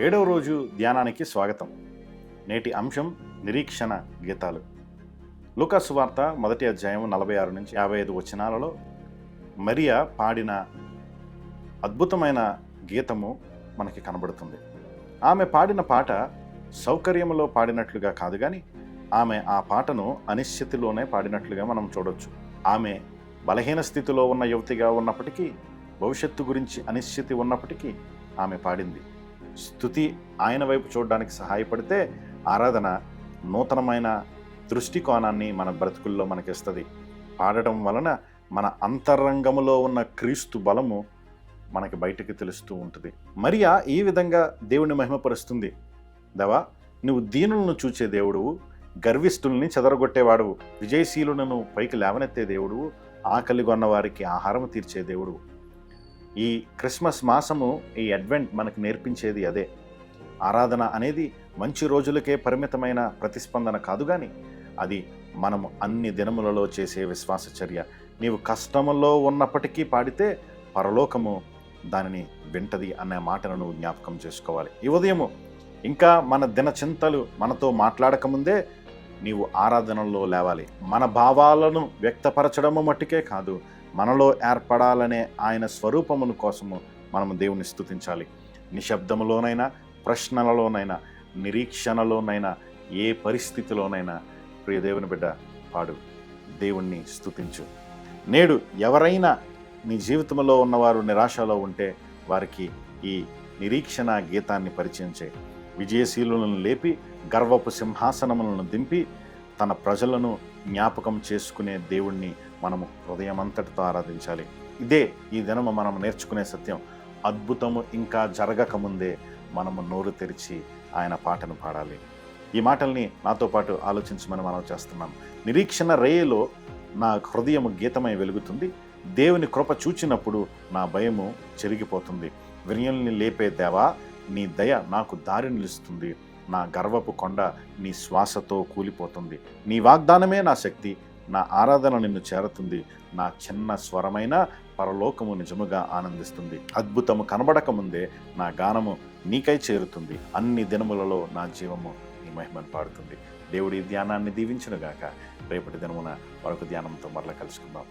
7వ రోజు ధ్యానానికి స్వాగతం. నేటి అంశం నిరీక్షణ గీతాలు. లూకా సువార్త 1వ అధ్యాయం 46 నుంచి 55 వచనాలలో మరియా పాడిన అద్భుతమైన గీతము మనకి కనబడుతుంది. ఆమె పాడిన పాట సౌకర్యంలో పాడినట్లుగా కాదు, కానీ ఆమె ఆ పాటను అనిశ్చితిలోనే పాడినట్లుగా మనం చూడొచ్చు. ఆమె బలహీన స్థితిలో ఉన్న యువతిగా ఉన్నప్పటికీ, భవిష్యత్తు గురించి అనిశ్చితి ఉన్నప్పటికీ ఆమె పాడింది. స్తుతి ఆయన వైపు చూడడానికి సహాయపడితే ఆరాధన నూతనమైన దృష్టికోణాన్ని మన బ్రతుకుల్లో మనకిస్తుంది. పాడటం వలన మన అంతరంగములో ఉన్న క్రీస్తు బలము మనకి బయటకు తెలుస్తూ ఉంటుంది. మరియా ఈ విధంగా దేవుని మహిమపరుస్తుంది. దేవా, నువ్వు దీనులను చూచే దేవుడువు, గర్విష్ఠుల్ని చెదరగొట్టేవాడువు, విజయశీలులను పైకి లేవనెత్తే దేవుడువు, ఆకలిగొన్న వారికి ఆహారం తీర్చే దేవుడువు. ఈ క్రిస్మస్ మాసము, ఈ అడ్వెంట్ మనకు నేర్పించేది అదే. ఆరాధన అనేది మంచి రోజులకే పరిమితమైన ప్రతిస్పందన కాదు, కానీ అది మనము అన్ని దినములలో చేసే విశ్వాస చర్య. నీవు కష్టములో ఉన్నప్పటికీ పాడితే పరలోకము దానిని వింటది అనే మాటను నువ్వు జ్ఞాపకం చేసుకోవాలి. ఈ ఉదయము ఇంకా మన దినచింతలు మనతో మాట్లాడకముందే నీవు ఆరాధనలో లేవాలి. మన భావాలను వ్యక్తపరచడము మట్టుకే కాదు, మనలో ఏర్పడాలనే ఆయన స్వరూపమును కోసము మనము దేవుని స్తుతించాలి. నిశ్శబ్దములోనైనా, ప్రశ్నలలోనైనా, నిరీక్షణలోనైనా, ఏ పరిస్థితిలోనైనా ప్రియ దేవుని బిడ్డ పాడు, దేవుణ్ణి స్తుతించు. నేడు ఎవరైనా నీ జీవితంలో ఉన్నవారు నిరాశలో ఉంటే వారికి ఈ నిరీక్షణ గీతాన్ని పరిచయం చేయి. విజయశీలులను లేపి గర్వపు సింహాసనములను దింపి తన ప్రజలను జ్ఞాపకం చేసుకునే దేవుణ్ణి మనము హృదయమంతటితో ఆరాధించాలి. ఇదే ఈ దినము మనం నేర్చుకునే సత్యం. అద్భుతము ఇంకా జరగకముందే మనము నోరు తెరిచి ఆయన పాటను పాడాలి. ఈ మాటల్ని నాతో పాటు ఆలోచించమని మనం చేస్తున్నాం. నిరీక్షణ రేయలో నా హృదయము గీతమై వెలుగుతుంది. దేవుని కృప చూచినప్పుడు నా భయము చెరిగిపోతుంది. వినయుల్ని లేపే దేవా, నీ దయ నాకు దారి నిలుస్తుంది. నా గర్వపు కొండ నీ శ్వాసతో కూలిపోతుంది. నీ వాగ్దానమే నా శక్తి. నా ఆరాధన నిన్ను చేరుతుంది. నా చిన్న స్వరమైన పరలోకము నిజముగా ఆనందిస్తుంది. అద్భుతము కనబడక ముందే నా గానము నీకై చేరుతుంది. అన్ని దినములలో నా జీవము నీ మహిమను పాడుతుంది. దేవుడి ధ్యానాన్ని దీవించునుగాక. రేపటి దినమున మరొక ధ్యానంతో మరలా కలుసుకుందాం.